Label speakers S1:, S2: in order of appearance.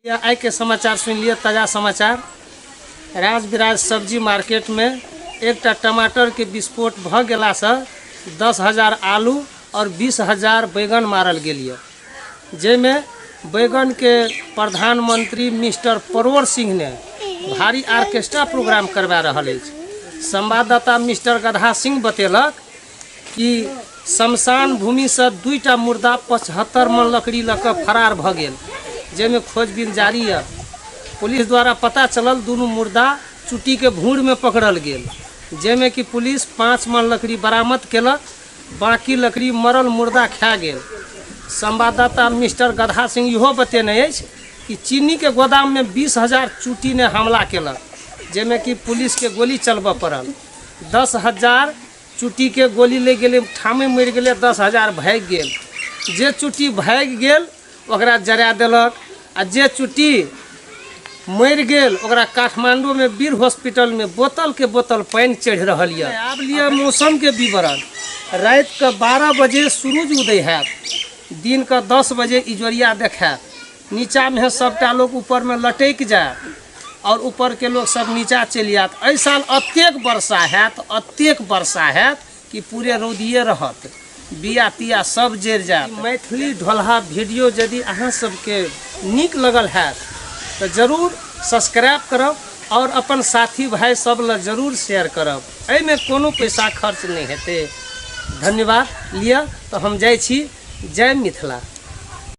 S1: आइ के समाचार सुन लिया। ताज़ा समाचार। राज बिराज सब्जी मार्केट में एक टमाटर के विस्फोट भ गेला से 10,000 आलू और 20,000 बैगन मारल गेलिए, जेमे बैगन के प्रधानमंत्री मिस्टर परवर सिंह ने भारी ऑर्केस्ट्रा प्रोग्राम करवा रहल अछि। संवाददाता मिस्टर गधा सिंह बतेलक कि शमशान भूमि से 2टा मुर्दा 75 मन लकड़ी लऽ फरार भ गेल, जेमे खोजबीन जारी है। पुलिस द्वारा पता चलल दोनों मुर्दा चुट्टी के भूड़ में पकड़ल गेल, जेमे कि पुलिस 5 मन लकड़ी बरामद केलक। बाकी लकड़ी मरल मुर्दा खा गेल। संवाददाता मिस्टर गधा सिंह इहो बतेने अछि कि चीनी के गोदाम में 20,000 चुट्टी ने हमला केलक, जेमे कि पुलिस के गोली चलबऽ पड़ल। 10,000 चुट्टी के गोली ले गेले, ठामे मरि गेले, 10,000 भागि गेल। जे चुट्टी भागि गेल ओकरा जरा देलक, आ जे चुट्टी मरि गेल ओकरा काठमांडू में वीर हॉस्पिटल में बोतल के बोतल पानी चढ़ रहा है। आब लिया मौसम के विवरण। रात के 12 बजे सूरज उदय है, दिन के 10 बजे इजोरिया देखात। नीचा में सबटा लोग ऊपर में लटक जाए और ऊपर के लोग सब नीचा चलि जात। एहि साल अतेक वर्षा हैत कि पूरे रौदिये रहत, बिया तिया सब जर जाए। मैथिली ढोलहा वीडियो यदि अहाँ सबके नीक लगल है तो जरूर सब्सक्राइब करब और अपन साथी भाई सब ल जरूर शेयर करब। एहिमे कोनो पैसा खर्च नहीं हेतै। धन्यवाद। लिया तो हम जाइ छी। जय मिथिला।